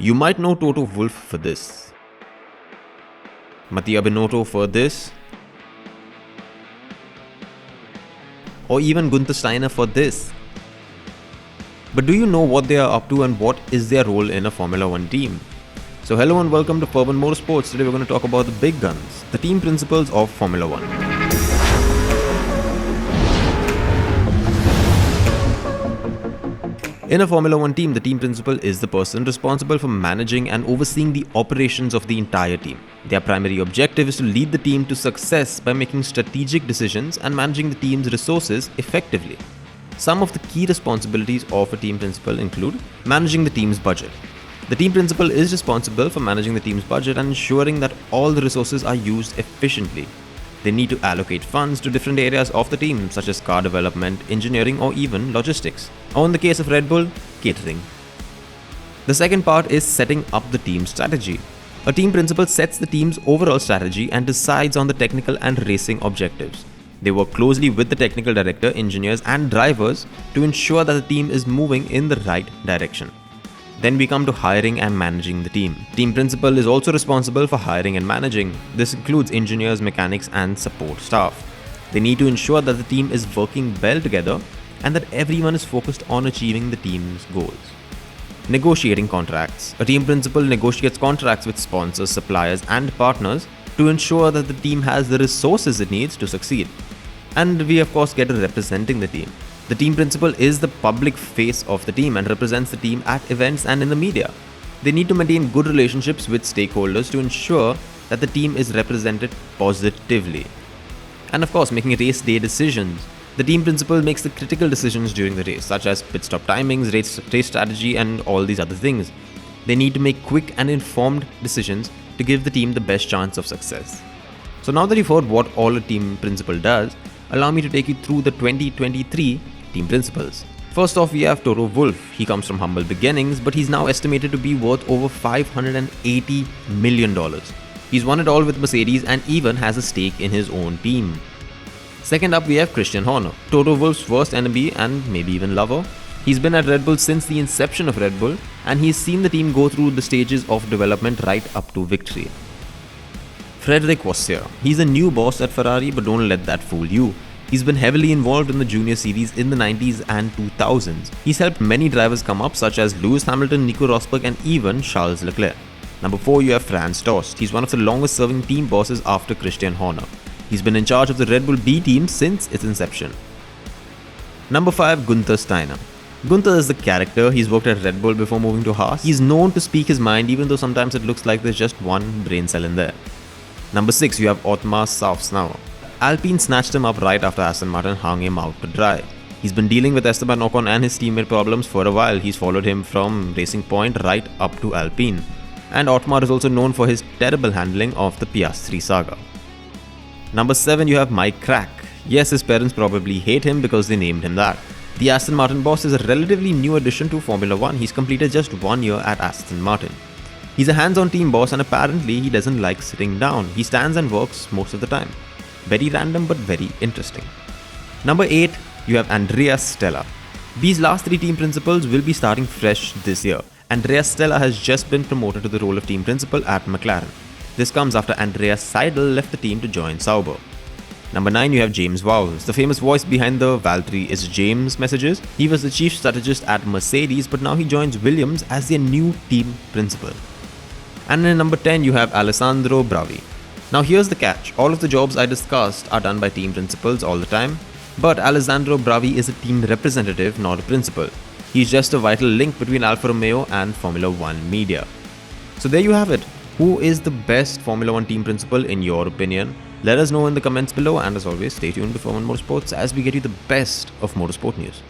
You might know Toto Wolff for this, Mattia Binotto for this, or even Gunther Steiner for this. But do you know what they are up to and what is their role in a Formula 1 team? So hello and welcome to Urban Motorsports. Today we're going to talk about the big guns, the team principles of Formula 1. In a Formula 1 team, the team principal is the person responsible for managing and overseeing the operations of the entire team. Their primary objective is to lead the team to success by making strategic decisions and managing the team's resources effectively. Some of the key responsibilities of a team principal include managing the team's budget. The team principal is responsible for managing the team's budget and ensuring that all the resources are used efficiently. They need to allocate funds to different areas of the team, such as car development, engineering, or even logistics. Or in the case of Red Bull, catering. The second part is setting up the team strategy. A team principal sets the team's overall strategy and decides on the technical and racing objectives. They work closely with the technical director, engineers, and drivers to ensure that the team is moving in the right direction. Then we come to hiring and managing the team. Team principal is also responsible for hiring and managing. This includes engineers, mechanics, and support staff. They need to ensure that the team is working well together and that everyone is focused on achieving the team's goals. Negotiating contracts. A team principal negotiates contracts with sponsors, suppliers, and partners to ensure that the team has the resources it needs to succeed. And we of course get to representing the team. The team principal is the public face of the team and represents the team at events and in the media. They need to maintain good relationships with stakeholders to ensure that the team is represented positively. And of course, making race day decisions. The team principal makes the critical decisions during the race, such as pit stop timings, race strategy, and all these other things. They need to make quick and informed decisions to give the team the best chance of success. So now that you've heard what all a team principal does, allow me to take you through the 2023 team principles. First off, we have Toto Wolff. He comes from humble beginnings, but he's now estimated to be worth over $580 million. He's won it all with Mercedes and even has a stake in his own team. Second up, we have Christian Horner, Toto Wolff's first enemy and maybe even lover. He's been at Red Bull since the inception of Red Bull, and he's seen the team go through the stages of development right up to victory. Frederic Vasseur. He's a new boss at Ferrari, but don't let that fool you. He's been heavily involved in the junior series in the 90s and 2000s. He's helped many drivers come up, such as Lewis Hamilton, Nico Rosberg, and even Charles Leclerc. Number 4, you have Franz Tost. He's one of the longest serving team bosses after Christian Horner. He's been in charge of the Red Bull B team since its inception. Number 5, Gunther Steiner. Gunther is the character. He's worked at Red Bull before moving to Haas. He's known to speak his mind, even though sometimes it looks like there's just one brain cell in there. Number 6, you have Otmar Szafnauer. Alpine snatched him up right after Aston Martin hung him out to dry. He's been dealing with Esteban Ocon and his teammate problems for a while. He's followed him from Racing Point right up to Alpine. And Otmar is also known for his terrible handling of the Piastri saga. Number 7, you have Mike Crack. Yes, his parents probably hate him because they named him that. The Aston Martin boss is a relatively new addition to Formula 1. He's completed just 1 year at Aston Martin. He's a hands-on team boss and apparently he doesn't like sitting down. He stands and works most of the time. Very random but very interesting. Number 8, you have Andreas Stella. These last 3 team principals will be starting fresh this year. Andreas Stella has just been promoted to the role of team principal at McLaren. This comes after Andreas Seidel left the team to join Sauber. Number 9, you have James Vowles, the famous voice behind the Valtteri is James messages. He was the chief strategist at Mercedes, but now he joins Williams as their new team principal. And in number 10, you have Alessandro Bravi. Now here's the catch, all of the jobs I discussed are done by team principals all the time, but Alessandro Bravi is a team representative, not a principal. He's just a vital link between Alfa Romeo and Formula 1 media. So there you have it. Who is the best Formula 1 team principal in your opinion? Let us know in the comments below, and as always, stay tuned to Urban Motorsports as we get you the best of motorsport news.